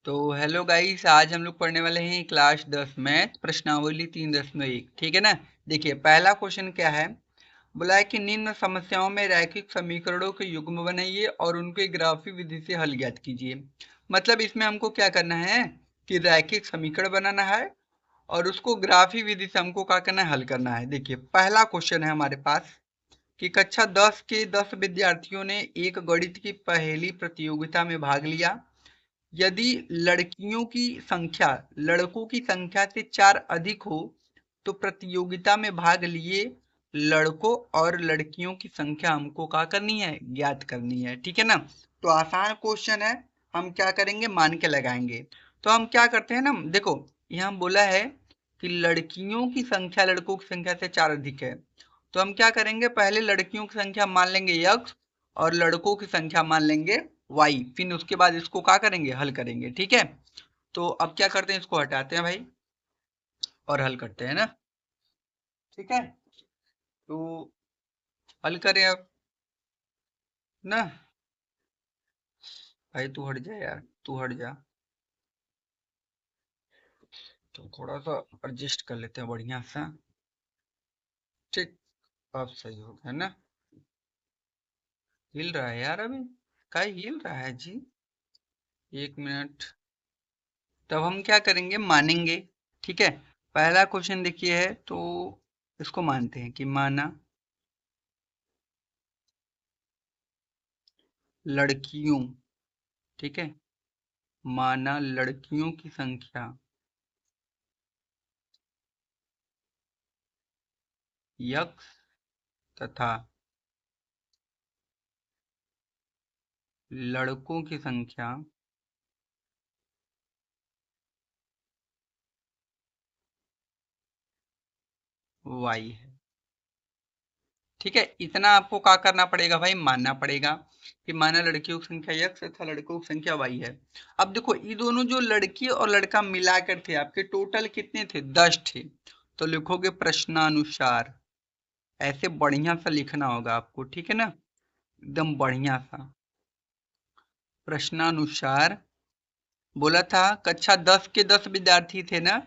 तो hello guys, आज हम लोग पढ़ने वाले हैं क्लास 10 मैथ प्रश्नावली 3.1। ठीक है ना। देखिए पहला क्वेश्चन क्या है। बोला है कि निम्न समस्याओं में रैखिक समीकरणों के युग्म बनाइए और उनके ग्राफी विधि से हल ज्ञात कीजिए। मतलब इसमें हमको क्या करना है कि रैखिक समीकरण बनाना है और उसको ग्राफी विधि से हमको क्या करना है, हल करना है। देखिए पहला क्वेश्चन है हमारे पास कि कक्षा 10 के 10 विद्यार्थियों ने एक गणित की पहेली प्रतियोगिता में भाग लिया। यदि लड़कियों की संख्या लड़कों की संख्या से 4 अधिक हो तो प्रतियोगिता में भाग लिए लड़कों और लड़कियों की संख्या हमको क्या करनी है, ज्ञात करनी है। ठीक है ना। तो आसान क्वेश्चन है, हम क्या करेंगे, मान के लगाएंगे। तो हम क्या करते हैं ना, देखो यहाँ बोला है कि लड़कियों की संख्या लड़कों की संख्या से 4 अधिक है। तो हम क्या करेंगे, पहले लड़कियों की संख्या मान लेंगे x और लड़कों की संख्या मान लेंगे y, फिर उसके बाद इसको क्या करेंगे, हल करेंगे। ठीक है। तो अब क्या करते हैं, इसको हटाते हैं भाई और हल करते हैं ना। ठीक है। तो हल करें अब ना। भाई तू हट जा यार, तू हट जा। तो थोड़ा सा एडजस्ट कर लेते हैं बढ़िया सा। ठीक। अब सही हो गया ना। हिल रहा है यार अभी, क्या हिल रहा है जी। एक मिनट। तब हम क्या करेंगे, मानेंगे। ठीक है। पहला क्वेश्चन देखिए है तो इसको मानते हैं कि माना लड़कियों, ठीक है, माना लड़कियों की संख्या x तथा लड़कों की संख्या y है। ठीक है, इतना आपको क्या करना पड़ेगा भाई, मानना पड़ेगा कि माना लड़कियों की संख्या x तथा लड़कों की संख्या y है। अब देखो ये दोनों जो लड़की और लड़का मिलाकर थे आपके टोटल कितने थे, 10 थे। तो लिखोगे प्रश्नानुसार, ऐसे बढ़िया सा लिखना होगा आपको। ठीक है ना, एकदम बढ़िया सा। प्रश्नानुसार बोला था कक्षा 10 के 10 विद्यार्थी थे ना,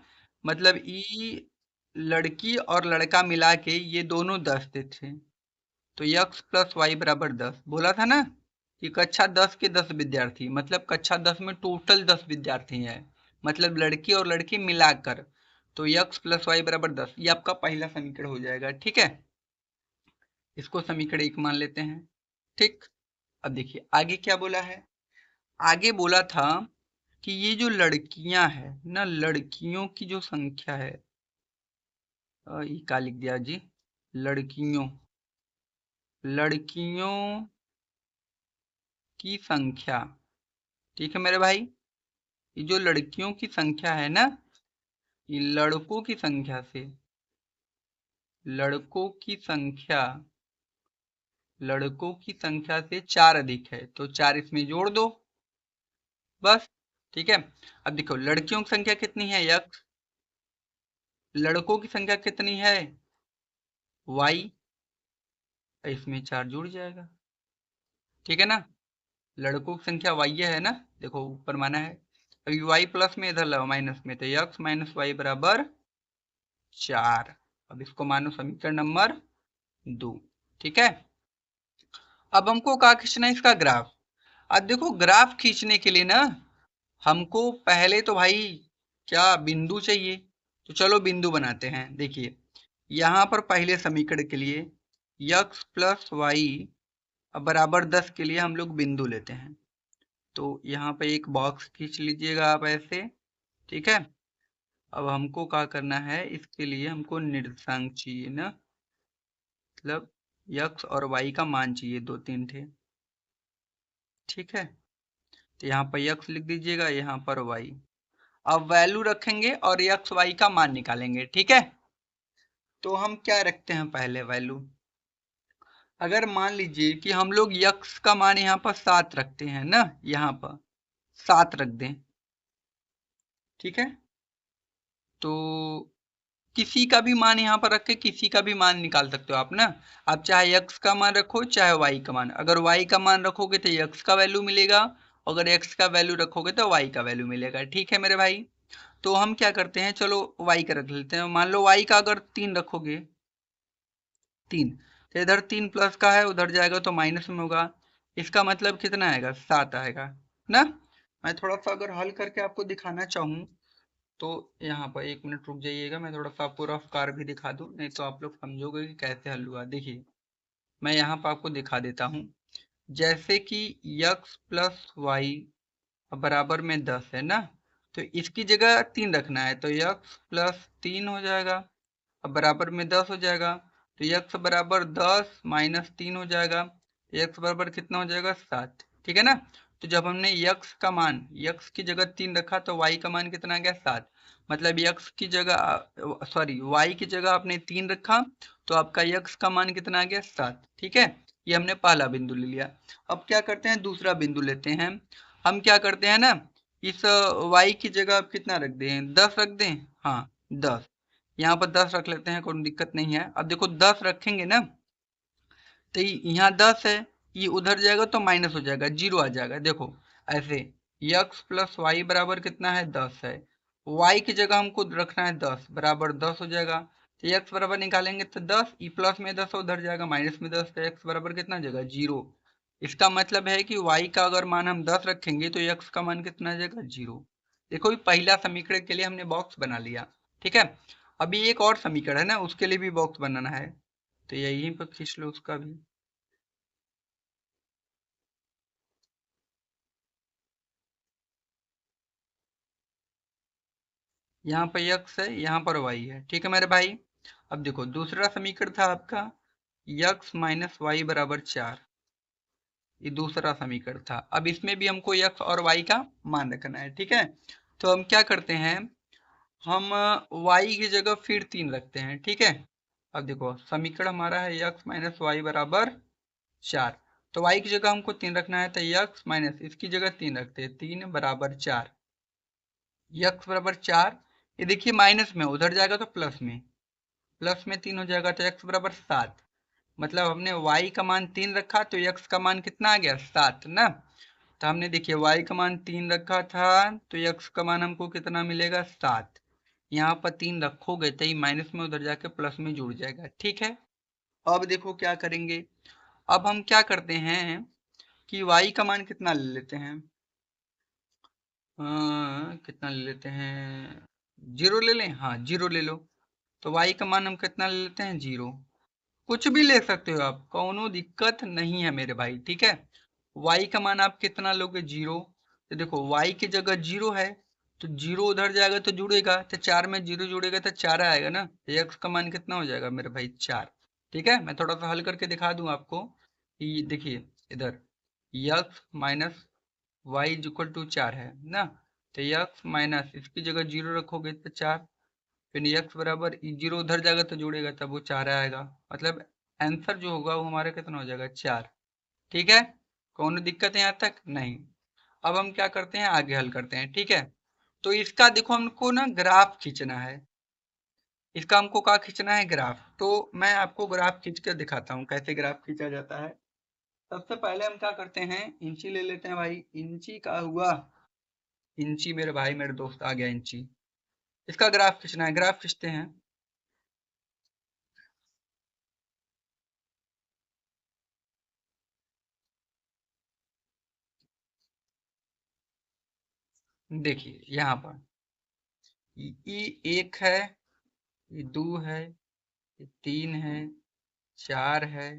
मतलब ई लड़की और लड़का मिला के ये दोनों 10 थे। तो x प्लस वाई बराबर 10 बोला था ना कि कक्षा 10 के 10 विद्यार्थी, मतलब कक्षा 10 में टोटल 10 विद्यार्थी हैं, मतलब लड़की और लड़की मिलाकर। तो x प्लस वाई बराबर 10, ये आपका पहला समीकरण हो जाएगा। ठीक है, इसको समीकरण 1 मान लेते हैं। ठीक। अब देखिए आगे क्या बोला है। आगे बोला था कि ये जो लड़कियां हैं ना, लड़कियों की जो संख्या है, ये क्या लिख दिया जी, लड़कियों लड़कियों की संख्या। ठीक है मेरे भाई, ये जो लड़कियों की संख्या है ना, ये लड़कों की संख्या से 4 अधिक है। तो 4 इसमें जोड़ दो बस। ठीक है। अब देखो लड़कियों की संख्या कितनी है, x, लड़कों की संख्या कितनी है, y, इसमें 4 जुड़ जाएगा। ठीक है ना। लड़कों की संख्या y है ना, देखो ऊपर माना है। अभी y प्लस में, इधर लो माइनस में, तो x माइनस वाई बराबर 4। अब इसको मानो समीकरण नंबर 2। ठीक है। अब हमको क्या खींचना है, इसका ग्राफ। अब देखो ग्राफ खींचने के लिए ना हमको पहले तो भाई क्या बिंदु चाहिए। तो चलो बिंदु बनाते हैं। देखिए यहाँ पर पहले समीकरण के लिए x प्लस वाई बराबर 10 के लिए हम लोग बिंदु लेते हैं। तो यहाँ पे एक बॉक्स खींच लीजिएगा आप ऐसे। ठीक है। अब हमको क्या करना है, इसके लिए हमको निर्देशांक चाहिए ना, मतलब x और y का मान चाहिए, 2-3 थे। ठीक है। तो यहाँ पर x लिख दीजिएगा, यहाँ पर y। अब वैल्यू रखेंगे और x y का मान निकालेंगे। ठीक है। तो हम क्या रखते हैं पहले वैल्यू। अगर मान लीजिए कि हम लोग x का मान यहाँ पर 7 रखते हैं ना, यहाँ पर 7 रख दें। ठीक है। तो किसी का भी मान यहाँ पर रख के किसी का भी मान निकाल सकते हो आप ना। आप चाहे x का मान रखो चाहे y का मान, अगर y का मान रखोगे तो x का वैल्यू मिलेगा अगर x का वैल्यू रखोगे तो y का वैल्यू मिलेगा। ठीक है मेरे भाई, तो हम क्या करते हैं, चलो y का रख लेते हैं। मान लो y का अगर 3 रखोगे, 3, तो इधर 3 प्लस का है, उधर जाएगा तो माइनस में होगा। इसका मतलब कितना आएगा, 7 आएगा ना। मैं थोड़ा सा अगर हल करके आपको दिखाना चाहूँ तो यहाँ पर 1 मिनट रुक जाइएगा, मैं थोड़ा सा आपको रफ कार भी दिखा दूँ, नहीं तो आप लोग समझोगे कि कैसे हल हुआ। देखिए मैं यहाँ पर आपको दिखा देता हूँ। जैसे कि x प्लस वाई बराबर में 10 है ना, तो इसकी जगह 3 रखना है, तो x प्लस 3 हो जाएगा, अब बराबर में 10 हो जाएगा, तो x बराबर 10 माइनस 3 हो जाएगा, तो x बराबर कितना हो जाएगा, 7। ठीक है ना। तो जब हमने x का मान, x की जगह 3 रखा तो y का मान कितना आ गया, 7। मतलब x की जगह सॉरी y की जगह आपने 3 रखा तो आपका x का मान कितना आ गया, 7। ठीक है, ये हमने पहला बिंदु ले लिया। अब क्या करते हैं, दूसरा बिंदु लेते हैं। हम क्या करते हैं ना, इस y की जगह आप कितना रख दें, 10 रख दें। हाँ 10, यहाँ पर 10 रख लेते हैं, कोई दिक्कत नहीं है। अब देखो 10 रखेंगे ना, तो यहाँ 10 है, ये उधर जाएगा तो माइनस हो जाएगा, 0 आ जाएगा। देखो ऐसे x प्लस वाई बराबर कितना है, 10 है। y की जगह हमको रखना है 10, बराबर 10 हो जाएगा। तो x बराबर निकालेंगे तो 10, ई प्लस में 10 उधर जाएगा माइनस में 10, तो x बराबर कितना जाएगा, 0। इसका मतलब है कि y का अगर मान हम 10 रखेंगे तो x का मान कितना आ जाएगा, 0। देखो ये पहला समीकरण के लिए हमने बॉक्स बना लिया। ठीक है, अभी एक और समीकरण है ना, उसके लिए भी बॉक्स बनाना है, तो यहीं पर खींच लो उसका भी। यहाँ पर x है, यहाँ पर y है। ठीक है मेरे भाई, अब देखो दूसरा समीकरण था आपका x माइनस वाई बराबर 4, ये दूसरा समीकरण था। अब इसमें भी हमको x और y का मान रखना है। ठीक है, तो हम क्या करते हैं, हम y की जगह फिर 3 रखते हैं। ठीक है, अब देखो समीकरण हमारा है x माइनस वाई बराबर 4, तो y की जगह हमको 3 रखना है, तो x माइनस इसकी जगह 3 रखते हैं, 3 बराबर 4। x बराबर 4, ये देखिए माइनस में, उधर जाएगा तो प्लस में, प्लस में 3 हो जाएगा, तो x बराबर 7। मतलब हमने y का मान 3 रखा तो x का मान कितना आ गया, 7 ना। तो हमने देखिए y का मान 3 रखा था तो x का मान हमको कितना मिलेगा, 7। यहाँ पर 3 रखोगे तो ये माइनस में उधर जाके प्लस में जुड़ जाएगा। ठीक है, अब देखो क्या करेंगे, अब हम क्या करते हैं कि y का मान कितना ले लेते हैं, कितना ले लेते हैं, 0 ले लें। हाँ 0 ले लो, तो y का मान हम कितना ले लेते हैं, 0। कुछ भी ले सकते हो आप, कोनो दिक्कत नहीं है मेरे भाई। ठीक है, y का मान आप कितना लोगे, 0। तो देखो y की जगह 0 है, तो 0 उधर जाएगा तो जुड़ेगा, तो 4 में 0 जुड़ेगा तो 4 आएगा ना, तो x का मान कितना हो जाएगा मेरे भाई, 4। ठीक है, मैं थोड़ा सा हल करके दिखा दूं आपको कि देखिए इधर x minus y is equal to 4 है ना, तो x माइनस इसकी जगह 0 रखोगे तो 4, फिर x बराबर 0 उधर जाएगा तो जुड़ेगा तब वो 4 आएगा। मतलब आंसर जो होगा वो हमारा कितना हो जाएगा, 4। ठीक है, कौन दिक्कत है यहाँ तक, नहीं। अब हम क्या करते हैं, आगे हल करते हैं। ठीक है, तो इसका देखो हमको ना ग्राफ खींचना है, इसका हमको क्या खींचना है, ग्राफ। तो मैं आपको ग्राफ खींच कर दिखाता हूँ कैसे ग्राफ खींचा जाता है। सबसे पहले हम क्या करते हैं, इंची ले लेते हैं भाई, इंची का हुआ, इंची मेरे भाई मेरे दोस्त आ गया इंची। इसका ग्राफ खींचना है, ग्राफ खींचते हैं। देखिए यहाँ पर ये 1 है, ये 2 है, ये 3 है, 4 है,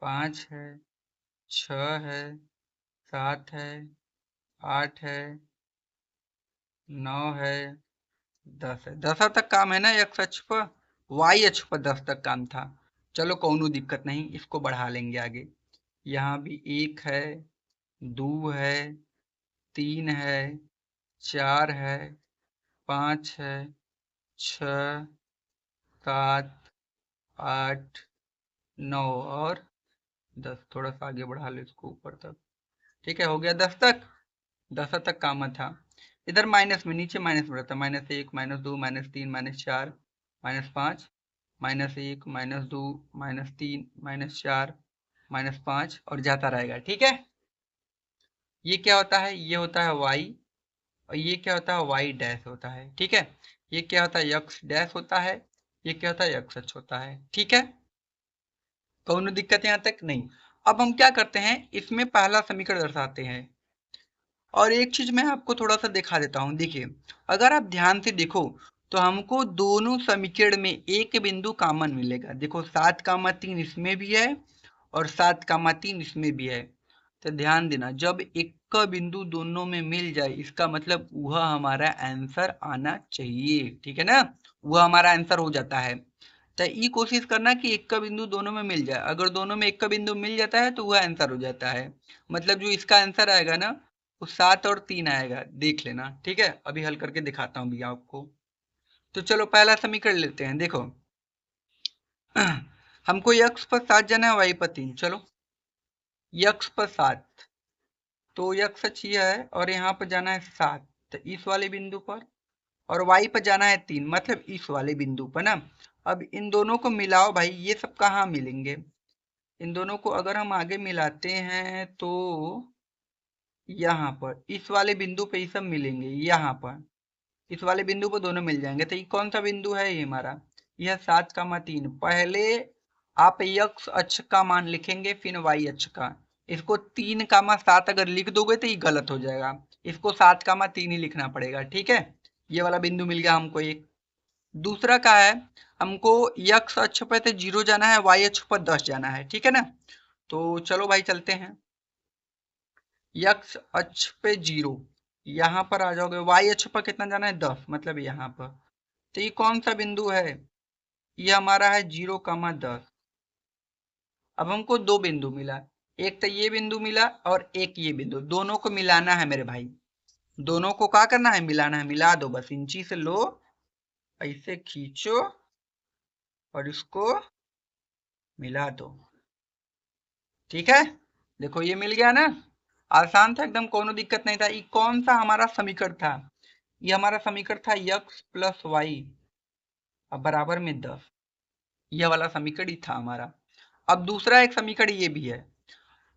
5 है, 6 है, 7 है, 8 है, 9 है, 10 है। 10 तक काम है ना x अक्ष पर, y अक्ष पर 10 तक काम था। चलो कोनो दिक्कत नहीं, इसको बढ़ा लेंगे आगे। यहाँ भी 1 है, 2 है, 3 है, 4 है, 5 है, 6, 7, 8, 9 और 10। थोड़ा सा आगे बढ़ा लो इसको ऊपर तक। ठीक है, हो गया 10 तक, 10 तक काम था। इधर माइनस में, नीचे माइनस में रहता, -1, -2, -3, -4, -5, -1, -2, -3, -4, -5 और जाता रहेगा। ठीक है, ये क्या होता है, ये होता है y, और ये क्या होता है, y डैश होता है। ठीक है, ये क्या होता है, x डैश होता है, ये क्या होता है, x अक्ष होता है। ठीक है, कौन दिक्कत यहाँ तक नहीं। अब हम क्या करते हैं, इसमें पहला समीकरण दर्शाते हैं। और एक चीज मैं आपको थोड़ा सा दिखा देता हूँ। देखिए, अगर आप ध्यान से देखो तो हमको दोनों समीकरण में एक बिंदु कॉमन मिलेगा। देखो 7,3 इसमें भी है और 7,3 इसमें भी है। तो ध्यान देना, जब एक का बिंदु दोनों में मिल जाए इसका मतलब वह हमारा आंसर आना चाहिए। ठीक है ना, वह हमारा आंसर हो जाता है। तो ये कोशिश करना कि एक का बिंदु दोनों में मिल जाए। अगर दोनों में एक का बिंदु मिल जाता है तो वह आंसर हो जाता है। मतलब जो इसका आंसर आएगा ना, वो 7 और 3 आएगा। देख लेना, ठीक है, अभी हल करके दिखाता हूँ भैया आपको। तो चलो पहला समीकरण लेते हैं। देखो हमको यक्स पर 7 जाना है, वाई पर 3। चलो यक्स पर 7, तो यक्स अक्ष यह है और यहाँ पर जाना है 7, तो इस वाले बिंदु पर। और वाई पर जाना है 3, मतलब इस वाले बिंदु पर ना। अब इन दोनों को मिलाओ भाई, ये सब कहाँ मिलेंगे, इन दोनों को अगर हम आगे मिलाते हैं तो यहाँ पर इस वाले बिंदु पे ये सब मिलेंगे। यहाँ पर इस वाले बिंदु पर दोनों मिल जाएंगे। तो ये कौन सा बिंदु है, ये हमारा यह 7,3। पहले आप यक्स अक्ष का मान लिखेंगे, फिर वाई अक्ष का। इसको 3,7 अगर लिख दोगे तो ये गलत हो जाएगा, इसको 7,3 ही लिखना पड़ेगा। ठीक है, ये वाला बिंदु मिल गया हमको एक। दूसरा का है, हमको यक्स अक्ष पे तो 0 जाना है, वाई अक्ष पर 10 जाना है। ठीक है ना, तो चलो भाई चलते हैं। यक्स अक्ष पे 0, यहाँ पर आ जाओगे। वाई अक्ष पर कितना जाना है, 10, मतलब यहाँ पर। तो ये कौन सा बिंदु है, ये हमारा है 0,10। अब हमको दो बिंदु मिला, एक तो ये बिंदु मिला और एक ये बिंदु, दोनों को मिलाना है मेरे भाई। दोनों को क्या करना है, मिलाना है। मिला दो बस, इंची से लो, ऐसे खींचो और इसको मिला दो। ठीक है, देखो ये मिल गया ना, आसान था एकदम, कोनो दिक्कत नहीं था। ये कौन सा हमारा समीकरण था, ये हमारा समीकरण था यक्स प्लस वाई अब बराबर में 10। यह वाला समीकरण ही था हमारा। अब दूसरा एक समीकरण ये भी है,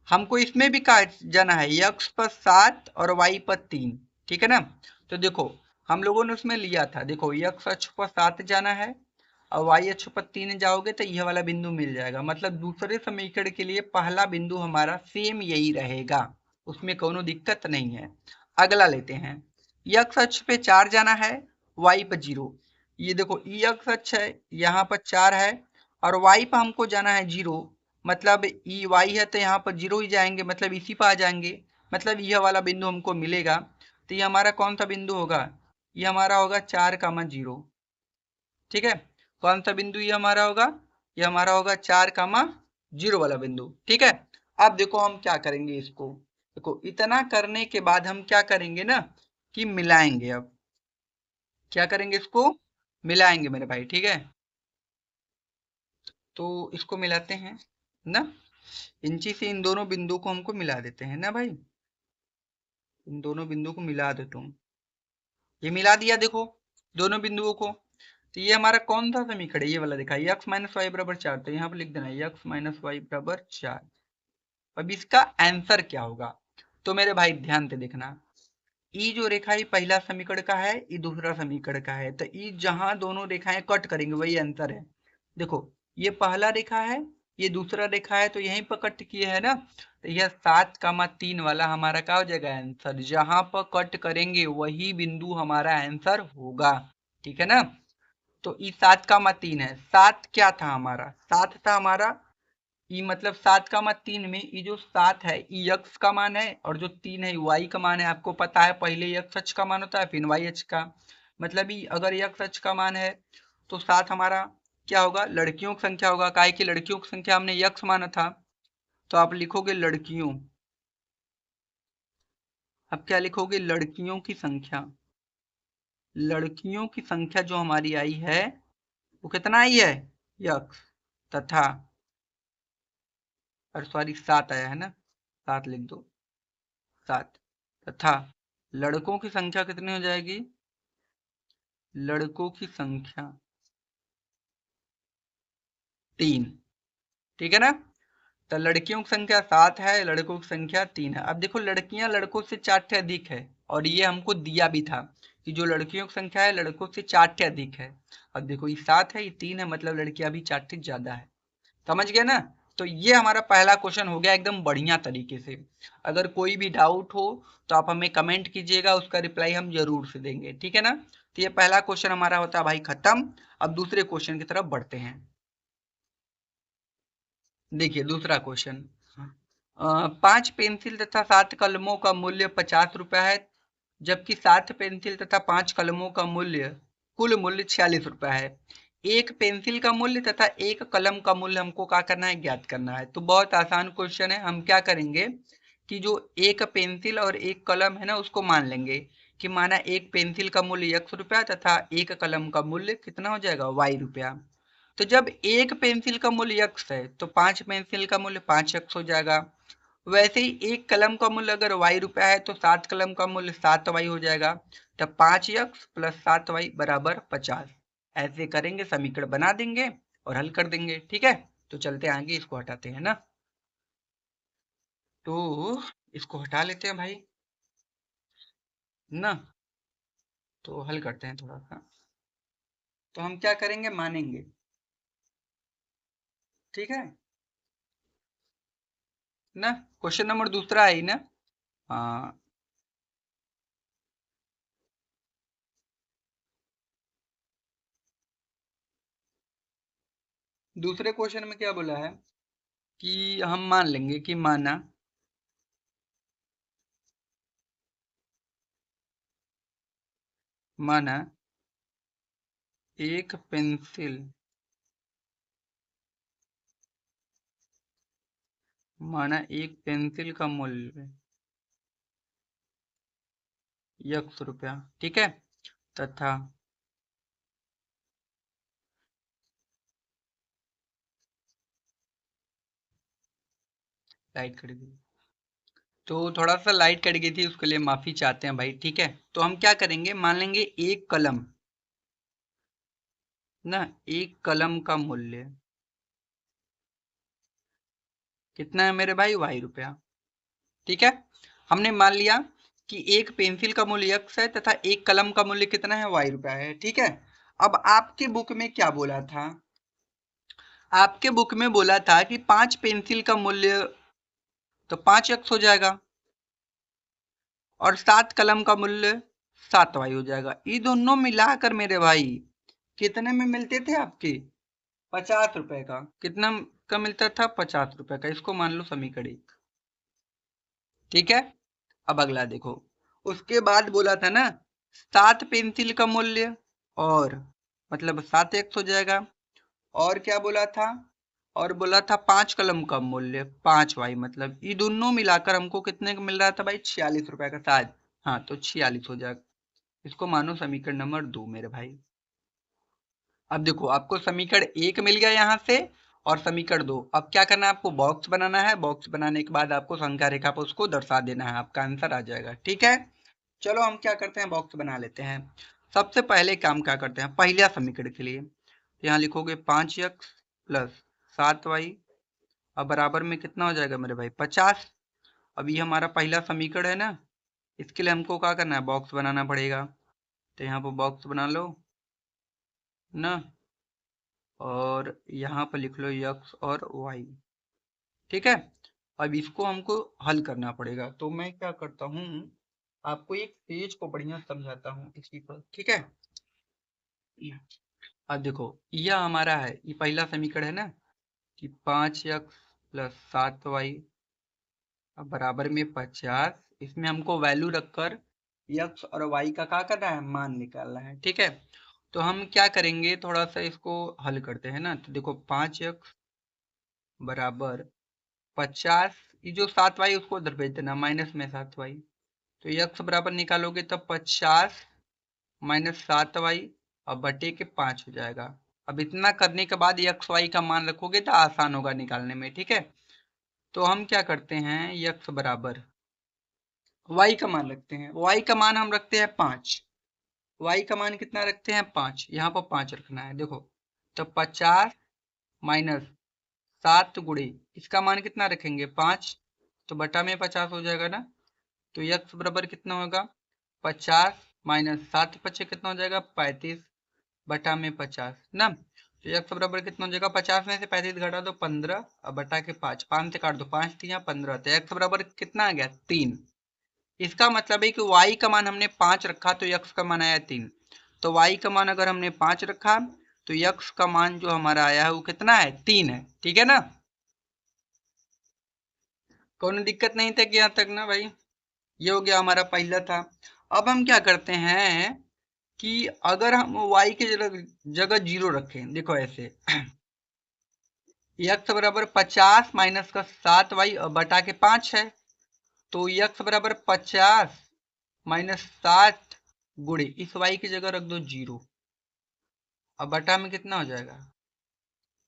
हमको इसमें भी कहा जाना है यक्स पर 7 और वाई पर 3। ठीक है ना, तो देखो हम लोगों ने उसमें लिया था, देखो यक्स अक्ष पर 7 जाना है और वाई अक्ष पर 3 जाओगे तो यह वाला बिंदु मिल जाएगा। मतलब दूसरे समीकरण के लिए पहला बिंदु हमारा सेम यही रहेगा, उसमें कोनो दिक्कत नहीं है। अगला लेते हैं, यक्स अक्ष पे 4 जाना है, वाई पर 0। ये देखो यक्स अक्ष है, यहाँ पर 4 है और वाई पर हमको जाना है 0। मतलब ई वाई है तो यहाँ पर 0 ही जाएंगे, मतलब इसी पर आ जाएंगे। मतलब यह वाला बिंदु हमको मिलेगा। तो ये हमारा कौन सा बिंदु होगा, ये हमारा होगा 4,0। ठीक है, कौन सा बिंदु ये हमारा होगा, ये हमारा होगा 4,0 वाला बिंदु। ठीक है, अब देखो हम क्या करेंगे इसको। देखो इतना करने के बाद हम क्या करेंगे ना, कि मिलाएंगे। अब क्या करेंगे, इसको मिलाएंगे मेरे भाई। ठीक है, तो इसको मिलाते हैं ना, इंची से इन दोनों बिंदु को हमको मिला देते हैं ना भाई। इन दोनों बिंदु को मिला दो तुम, ये मिला दिया देखो दोनों बिंदुओं को। तो ये हमारा कौन सा समीकरण है, ये वाला देखा, यक्स माइनस वाई बराबर 4। तो यहाँ पर लिख देना यक्स माइनस वाई बराबर 4। अब इसका आंसर क्या होगा, तो मेरे भाई ध्यान से देखना। ई जो रेखा ये पहला समीकरण का है, ये दूसरा समीकरण का है। तो ई जहां दोनों रेखाएं कट करेंगे वही आंसर है। देखो ये पहला रेखा है, ये दूसरा रेखा है, तो यहीं पर कट किए है ना। तो यह 7,3 वाला हमारा क्या हो जाएगा आंसर, जहां पर कट करेंगे वही बिंदु हमारा आंसर होगा। ठीक है ना, तो ई 7,3 है। 7 क्या था हमारा, 7 था हमारा ई, मतलब 7,3 में ई जो 7 है ई यक्स का मान है और जो 3 है वाई का मान है। आपको पता है पहले यक्स अक्ष का मान होता है फिर वाई अक्ष का। मतलब ई अगर यक्स अक्ष का मान है तो 7 हमारा क्या होगा, लड़कियों की संख्या होगा। काहे कि लड़कियों की संख्या हमने यक्स माना था, तो आप लिखोगे लड़कियों। अब क्या लिखोगे, लड़कियों की संख्या। लड़कियों की संख्या जो हमारी आई है वो कितना आई है, यक्स, तथा, और सॉरी 7 आया है ना, 7 लिख दो, 7, तथा लड़कों की संख्या कितनी हो जाएगी, लड़कों की संख्या 3। ठीक है ना, तो लड़कियों की संख्या 7 है, लड़कों की संख्या 3 है। अब देखो लड़कियां लड़कों से 4 से अधिक है, और ये हमको दिया भी था कि जो लड़कियों की संख्या है लड़कों से 4 से अधिक है। अब देखो ये 7 है, ये 3 है, मतलब लड़कियां भी 4 से ज्यादा है। समझ गए ना? तो ये हमारा पहला क्वेश्चन हो गया एकदम बढ़िया तरीके से। अगर कोई भी डाउट हो तो आप हमें कमेंट कीजिएगा, उसका रिप्लाई हम जरूर से देंगे, ठीक है ना? तो ये पहला क्वेश्चन हमारा होता है भाई खत्म। अब दूसरे क्वेश्चन की तरफ बढ़ते हैं। देखिए दूसरा क्वेश्चन, 5 पेंसिल तथा 7 कलमों का मूल्य 50 रुपया है, जबकि 7 पेंसिल तथा 5 कलमों का मूल्य कुल मूल्य 46 रुपया है। एक पेंसिल का मूल्य तथा एक कलम का मूल्य हमको क्या करना है, ज्ञात करना है। तो बहुत आसान क्वेश्चन है। हम क्या करेंगे कि जो एक पेंसिल और एक कलम है ना उसको मान लेंगे कि माना एक पेंसिल का मूल्य x रुपया तथा एक कलम का मूल्य कितना हो जाएगा, y रुपया। तो जब एक पेंसिल का मूल्य x है तो 5 पेंसिल का मूल्य 5x हो जाएगा। वैसे ही एक कलम का मूल्य अगर y रुपया है तो 7 कलम का मूल्य 7y हो जाएगा। तब 5x प्लस 7y बराबर 50। ऐसे करेंगे, समीकरण बना देंगे और हल कर देंगे, ठीक है? तो चलते हैं आगे, इसको हटाते हैं ना। तो इसको हटा लेते हैं भाई ना, तो हल करते हैं थोड़ा सा। तो हम क्या करेंगे, मानेंगे, ठीक है ना? क्वेश्चन नंबर दूसरा है ना? हाँ। दूसरे क्वेश्चन में क्या बोला है कि हम मान लेंगे कि माना एक पेंसिल, माना एक पेंसिल का मूल्य x रुपया, ठीक है, तथा लाइट कट गई, तो थोड़ा सा लाइट कट गई थी, उसके लिए माफी चाहते हैं भाई, ठीक है? तो हम क्या करेंगे, मान लेंगे एक कलम ना, एक कलम का मूल्य कितना है मेरे भाई, y रुपया, ठीक है? हमने मान लिया कि एक पेंसिल का मूल्य x है तथा एक कलम का मूल्य कितना है, y रुपया है, ठीक है? अब आपके बुक में क्या बोला था, आपके बुक में बोला था कि 5 पेंसिल का मूल्य तो 5x हो जाएगा और 7 कलम का मूल्य 7y हो जाएगा। ये दोनों मिलाकर मेरे भाई कितने में मिलते थे आपके, 50 रुपए का। कितना का मिलता था, 50 रुपए का। इसको मान लो समीकरण एक, ठीक है? अब अगला देखो, उसके बाद बोला था ना 7 पेंसिल का मूल्य, और मतलब 7x हो जाएगा। और क्या बोला था, और बोला था 5 कलम का मूल्य 5y, मतलब ये दोनों मिलाकर हमको कितने का मिल रहा था भाई, 46 रुपए का शायद। हाँ तो 46 हो जाएगा। इसको मानो समीकरण नंबर 2 मेरे भाई। अब देखो आपको समीकरण 1 मिल गया यहाँ से, और समीकरण 2। अब क्या करना है, आपको बॉक्स बनाना है। बॉक्स बनाने के बाद आपको संख्या रेखा पर उसको दर्शा देना है, आपका आंसर आ जाएगा, ठीक है? चलो हम क्या करते हैं, बॉक्स बना लेते हैं। सबसे पहले काम क्या करते हैं, पहला समीकरण के लिए यहाँ लिखोगे 5x प्लस 7y, अब बराबर में कितना हो जाएगा मेरे भाई, 50। अब ये हमारा पहला समीकरण है ना, इसके लिए हमको क्या करना है, बॉक्स बनाना पड़ेगा। तो यहाँ पर बॉक्स बना लो ना, और यहाँ पर लिख लो x और y, ठीक है? अब इसको हमको हल करना पड़ेगा। तो मैं क्या करता हूँ, आपको एक पेज को बढ़िया समझाता हूँ इसी पर, ठीक है? अब देखो यह हमारा है, ये पहला समीकरण है ना कि 5x प्लस 7y बराबर में 50। इसमें हमको वैल्यू रखकर x और y का क्या करना है, मान निकालना है, ठीक है? तो हम क्या करेंगे, थोड़ा सा इसको हल करते हैं ना। तो देखो 5x बराबर 50, ये जो 7y उसको उधर भेज देना, माइनस में 7y। तो x बराबर निकालोगे तब 50 माइनस 7y और बटे के 5 हो जाएगा। अब इतना करने के बाद एक्स वाई का मान रखोगे तो आसान होगा निकालने में, ठीक है? तो हम क्या करते हैं, x बराबर y का मान रखते हैं। y का मान हम रखते हैं 5। y का मान कितना रखते हैं, 5। यहाँ पर 5 रखना है। देखो तो 50 माइनस 7 गुणे इसका मान कितना रखेंगे 5, तो बटा में 50 हो जाएगा ना। तो यक्स बराबर कितना होगा 50 माइनस 7 पचे कितना हो जाएगा 35 बटा में 50 ना। तो यक्स बराबर कितना हो जाएगा 50 में से 35 घटा दो 15 और बटा के 5, 5 से काट दो 5 3 15, तो यक्स बराबर कितना आ गया 3। इसका मतलब है कि y का मान हमने 5 रखा तो यक्स का मान आया 3। तो y का मान अगर हमने 5 रखा तो यक्स का मान जो हमारा आया है वो कितना है 3 है। ठीक है ना, कोई दिक्कत नहीं था कि यहाँ तक ना भाई। ये हो गया हमारा पहला था। अब हम क्या करते हैं कि अगर हम y के जगह 0 रखें, देखो ऐसे x बराबर 50 माइनस का 7y बटा के 5 है, तो x बराबर 50 माइनस 7 गुणे इस y की जगह रख दो 0 अब बटा में कितना हो जाएगा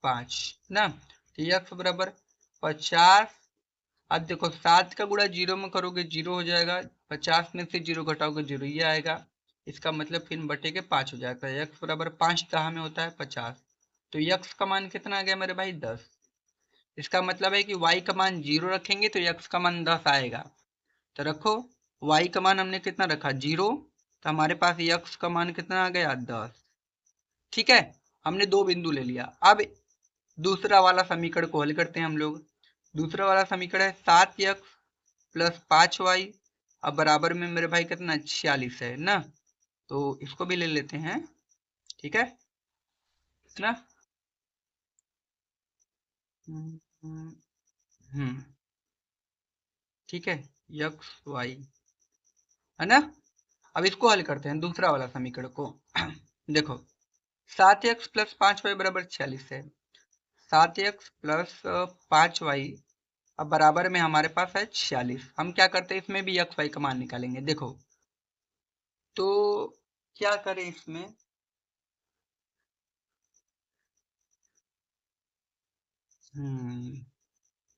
5 ना। तो x बराबर 50, अब देखो 7 का गुणा 0 में करोगे 0 हो जाएगा, 50 में से 0 घटाओगे 0 ये आएगा। इसका मतलब फिर बटे के 5 हो जाता है। x बराबर 5 दहा में होता है 50, तो x का मान कितना आ गया मेरे भाई 10। इसका मतलब है कि y का मान 0 रखेंगे तो x का मान 10 आएगा। तो रखो y का मान हमने कितना रखा 0, तो हमारे पास x का मान कितना आ गया 10। ठीक है, हमने दो बिंदु ले लिया। अब दूसरा वाला समीकरण को हल करते हैं हम लोग। दूसरा वाला समीकरण है 7x प्लस 5y अब बराबर में मेरे भाई कितना 46 है ना। तो इसको भी ले लेते हैं। ठीक है ना। हम्म ठीक है, यक्स वाई है ना। अब इसको हल करते हैं दूसरा वाला समीकरण को। देखो 7x प्लस 5y बराबर 46 है। 7x प्लस 5y अब बराबर में हमारे पास है 46। हम क्या करते हैं इसमें भी एक्स वाई का मान निकालेंगे। देखो तो क्या करें इसमें,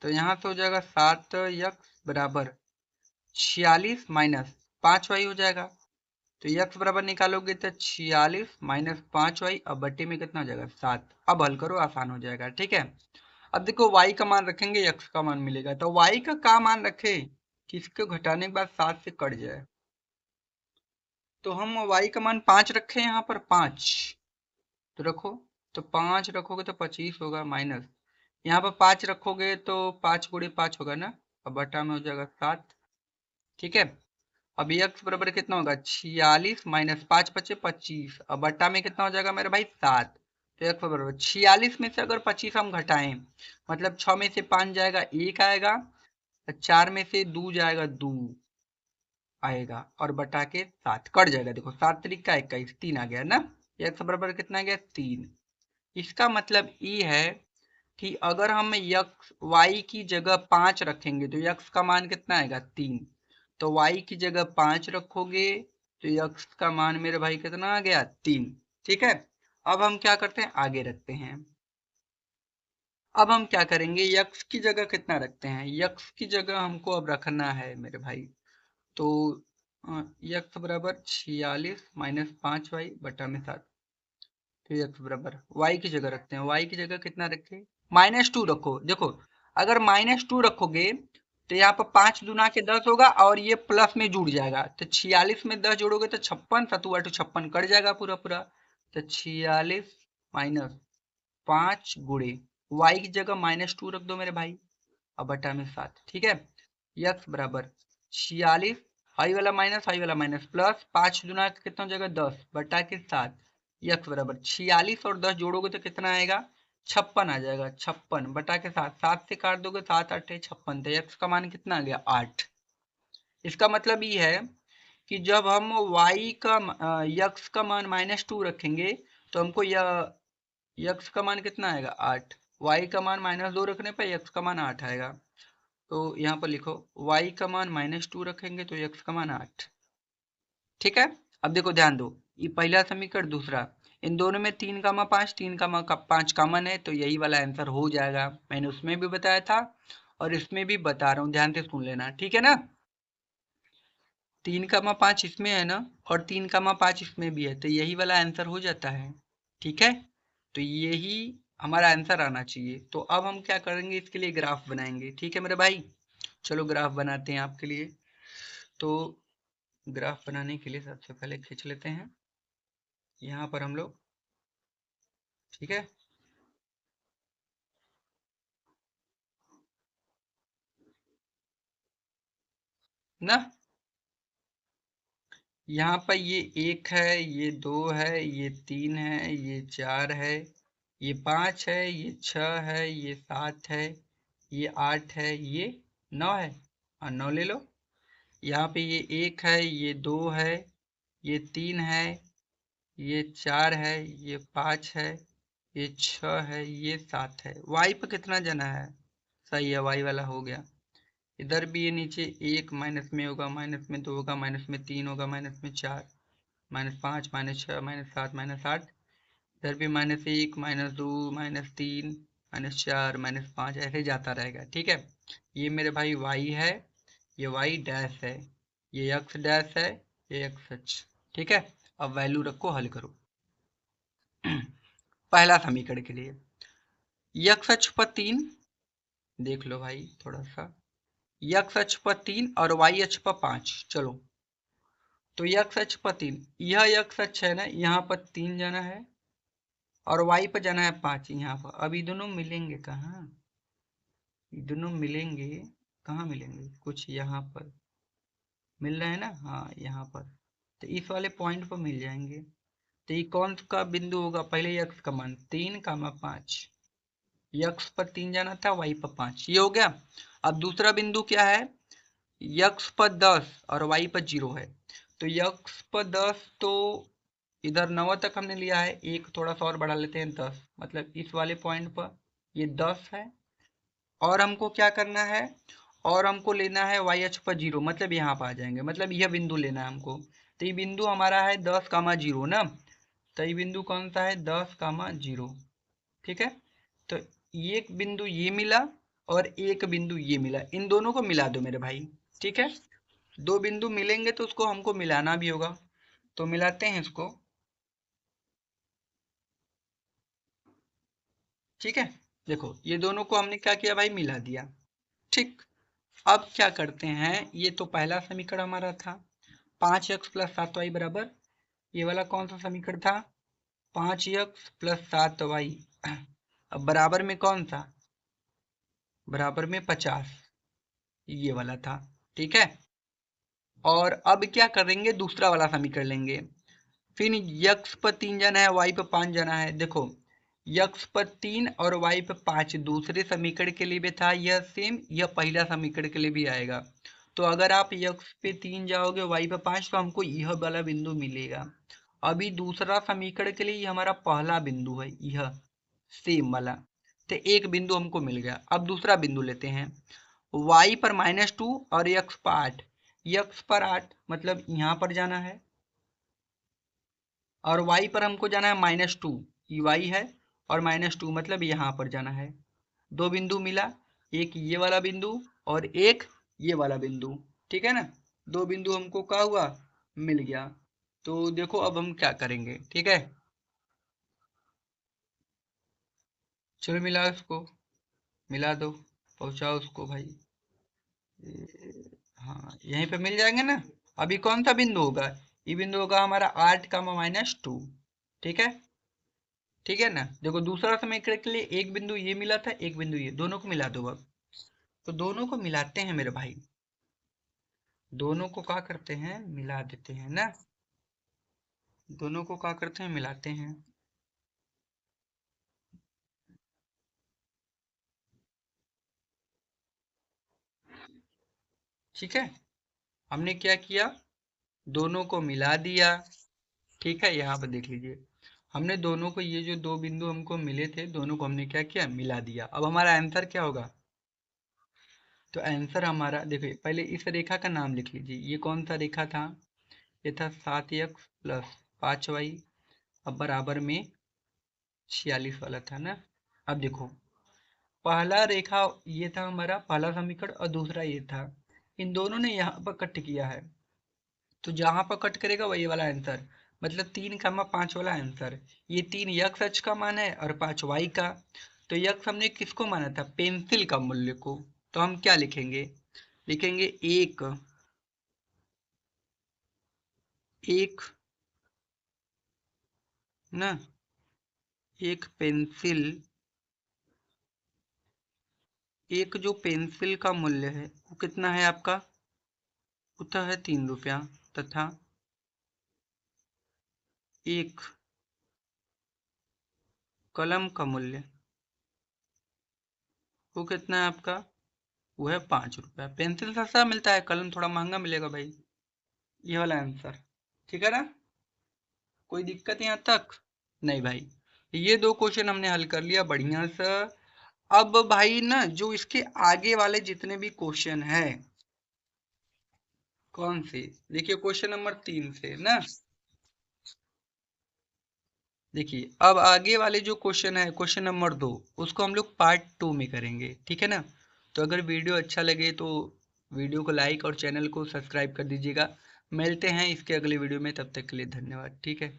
तो यहाँ से हो जाएगा 7x बराबर 46 माइनस 5y हो जाएगा। तो x बराबर निकालोगे तो 46 माइनस 5y अब बट्टे में कितना हो जाएगा 7। अब हल करो आसान हो जाएगा। ठीक है, अब देखो y का मान रखेंगे x का मान मिलेगा, तो y का मान रखे कि इसको घटाने के बाद 7 से कट जाए। तो हम y का मान 5 रखे यहाँ पर 5, तो रखो, तो 5 रखोगे तो 25 होगा माइनस यहाँ पर 5 रखोगे तो 5 गुणे 5 होगा ना, अब बटा में हो जाएगा 7। ठीक है, अब x बराबर कितना होगा 46 माइनस 5 पचे 25 अब बटा में कितना हो जाएगा मेरे भाई 7। तो x बराबर 46 में से अगर 25 हम घटाएं मतलब 6 में से 5 जाएगा 1 आएगा, 4 में से 2 जाएगा 2 आएगा और बटा के 7 कट जाएगा। देखो 7 तरीका 21 3 आ गया ना। x बराबर कितना आ गया 3। इसका मतलब ये है कि अगर हम यक्स y की जगह 5 रखेंगे तो यक्स का मान कितना आएगा 3। तो y की जगह 5 रखोगे तो यक्स का मान मेरे भाई कितना आ गया 3। ठीक है, अब हम क्या करते हैं आगे रखते हैं। अब हम क्या करेंगे यक्स की जगह कितना रखते हैं, यक्स की जगह हमको अब रखना है मेरे भाई, तो यक्स बराबर 46 माइनस 5y बटा में 7। तो यक्स बराबर y की जगह रखते हैं, y की जगह कितना रखे -2 रखो। देखो अगर -2 रखोगे तो यहाँ पर 5 दूना के 10 होगा और ये प्लस में जुड़ जाएगा, तो 46 में 10 जोड़ोगे तो 56, 7 8 56 कट जाएगा पूरा पूरा। तो 46 माइनस 5 गुणे y की जगह -2 रख दो मेरे भाई अब बटा में 7। ठीक है, यक्स बराबर 46 हाई वाला माइनस प्लस 5 दूना कितना हो जाएगा 10 बटा के 7। यक्स बराबर 46 और 10 जोड़ोगे तो कितना आएगा 56 आ जाएगा, 56 बटा के 7, 7 से काट दोगे 7 8 56, तो यक्स का मान कितना आ गया 8। इसका मतलब ये है कि जब हम y का यक्स का मान -2 रखेंगे तो हमको यक्स का मान कितना आएगा 8, y का मान -2 रखने पर यक्स का मान 8 आएगा। तो यहाँ पर लिखो y का मान -2 रखेंगे तो x का मान 8। ठीक है, अब देखो ध्यान दो ये पहला समीकरण दूसरा, इन दोनों में 3,5 3,5 कॉमन है तो यही वाला आंसर हो जाएगा। मैंने उसमें भी बताया था और इसमें भी बता रहा हूँ, ध्यान से सुन लेना। ठीक है ना, 3,5 इसमें है ना और 3,5 इसमें भी है तो यही वाला आंसर हो जाता है। ठीक है, तो यही हमारा आंसर आना चाहिए। तो अब हम क्या करेंगे, इसके लिए ग्राफ बनाएंगे। ठीक है मेरे भाई, चलो ग्राफ बनाते हैं आपके लिए। तो ग्राफ बनाने के लिए सबसे पहले खींच लेते हैं यहाँ पर हम लोग। ठीक है, ना यहाँ पर ये 1 है, ये 2 है, ये 3 है, ये 4 है, ये 5 है, ये 6 है, ये 7 है, ये 8 है, ये 9 है। हाँ 9 ले लो। यहाँ पे ये 1 है, ये 2 है, ये 3 है, ये 4 है, ये 5 है, ये 6 है, ये 7 है। वाई पे कितना जाना है? सही है, वाई वाला हो गया। इधर भी ये नीचे 1 माइनस में होगा, माइनस में 2 होगा, माइनस में 3 होगा, माइनस में 4, -5, -6, -7, -8। इधर भी -1, -2, -3, -4, -5 ऐसे जाता रहेगा। ठीक है, ये मेरे भाई y है, ये y डैश है, ये x डैश है, ये x अक्ष। ठीक है, अब वैल्यू रखो, हल करो। पहला समीकरण के लिए x अक्ष पर 3, देख लो भाई थोड़ा सा, x अक्ष पर 3 और y अक्ष पर 5। चलो, तो x अक्ष पर 3, यह x अक्ष है ना, यहाँ पर 3 जाना है और y पर जाना है 5 यहाँ पर। अब ये दोनों मिलेंगे कहाँ? ये दोनों मिलेंगे कहाँ? मिलेंगे कुछ यहाँ पर मिल रहे हैं ना, हाँ यहाँ पर। तो इस वाले पॉइंट पर मिल जाएंगे। तो ये कौन का बिंदु होगा? पहले x का मान 3, 5, x पर 3 जाना था, y पर 5, ये हो गया। अब दूसरा बिंदु क्या है? x पर 10 और y पर 0 है। तो x पर 10, तो इधर 9 तक हमने लिया है, एक थोड़ा सा और बढ़ा लेते हैं 10, मतलब इस वाले पॉइंट पर ये 10 है। और हमको क्या करना है? और हमको लेना है y अक्ष पर 0, मतलब यहाँ पर आ जाएंगे, मतलब यह बिंदु लेना है हमको। तो ये बिंदु हमारा है 10, 0 ना। तो ये बिंदु कौन सा है? 10, 0। ठीक है, तो एक बिंदु ये मिला और एक बिंदु ये मिला, इन दोनों को मिला दो मेरे भाई। ठीक है, दो बिंदु मिलेंगे तो उसको हमको मिलाना भी होगा, तो मिलाते हैं इसको। ठीक है, देखो ये दोनों को हमने क्या किया भाई? मिला दिया। ठीक, अब क्या करते हैं, ये तो पहला समीकरण हमारा था, 5x प्लस 7y बराबर, ये वाला कौन सा समीकरण था? 5x plus 7y। अब बराबर में कौन सा? बराबर में 50, ये वाला था। ठीक है, और अब क्या करेंगे? दूसरा वाला समीकरण लेंगे। फिर यक्स पर 3 जाना है, वाई पर 5 जाना है। देखो, यक्स पर 3 और वाई पर 5 दूसरे समीकरण के लिए भी था, यह सेम, यह पहला समीकरण के लिए भी आएगा। तो अगर आप यक्स पे 3 जाओगे, वाई पे 5, तो हमको यह वाला बिंदु मिलेगा। अभी दूसरा समीकरण के लिए हमारा पहला बिंदु है, यह सेम वाला। तो एक बिंदु हमको मिल गया। अब दूसरा बिंदु लेते हैं, y पर -2 और x पर 8। x पर 8 मतलब यहाँ पर जाना है, और y पर हमको जाना है -2, ये y है, और -2 मतलब यहाँ पर जाना है। दो बिंदु मिला, एक ये वाला बिंदु और एक ये वाला बिंदु। ठीक है ना, दो बिंदु हमको क्या हुआ? मिल गया। तो देखो अब हम क्या करेंगे। ठीक है, चलो मिला उसको, मिला दो, पहुंचाओ उसको भाई। हाँ यहीं पे मिल जाएंगे ना। अभी कौन सा बिंदु होगा? ये बिंदु होगा हमारा 8 का -2। ठीक है, ठीक है ना। देखो दूसरा समीकरण के लिए एक बिंदु ये मिला था, एक बिंदु ये, दोनों को मिला दो अब। तो दोनों को मिलाते हैं मेरे भाई, दोनों को क्या करते हैं? मिला देते हैं ना। दोनों को क्या करते हैं? मिलाते हैं। ठीक है, हमने क्या किया? दोनों को मिला दिया। ठीक है, यहाँ पर देख लीजिए, हमने दोनों को, ये जो दो बिंदु हमको मिले थे, दोनों को हमने क्या किया? मिला दिया। अब हमारा आंसर क्या होगा? तो आंसर हमारा देखिए, पहले इस रेखा का नाम लिख लीजिए, ये कौन सा रेखा था? ये था 7x प्लस 5y, अब बराबर में 46 वाला था ना। अब देखो, पहला रेखा ये था हमारा पहला समीकरण, और दूसरा ये था, इन दोनों ने यहाँ पर कट किया है, तो जहां पर कट करेगा वही वाला आंसर। मतलब 3, 5 वाला आंसर। ये 3 यक्स अक्ष का मान है और 5 वाई का। तो यक्स हमने किसको माना था? पेंसिल का मूल्य को। तो हम क्या लिखेंगे? लिखेंगे एक ना, एक पेंसिल, एक जो पेंसिल का मूल्य है वो कितना है आपका? होता है 3 रुपया। तथा एक कलम का मूल्य वो कितना है आपका? वो है 5 रुपया। पेंसिल सस्ता मिलता है, कलम थोड़ा महंगा मिलेगा भाई। ये वाला आंसर ठीक है ना? कोई दिक्कत यहाँ तक? नहीं भाई। ये 2 क्वेश्चन हमने हल कर लिया बढ़िया सा। अब भाई ना जो इसके आगे वाले जितने भी क्वेश्चन है, कौन से? देखिए क्वेश्चन नंबर 3 से ना, देखिए अब आगे वाले जो क्वेश्चन है क्वेश्चन नंबर 2, उसको हम लोग पार्ट 2 में करेंगे, ठीक है ना? तो अगर वीडियो अच्छा लगे तो वीडियो को लाइक और चैनल को सब्सक्राइब कर दीजिएगा। मिलते हैं इसके अगले वीडियो में, तब तक के लिए धन्यवाद, ठीक है।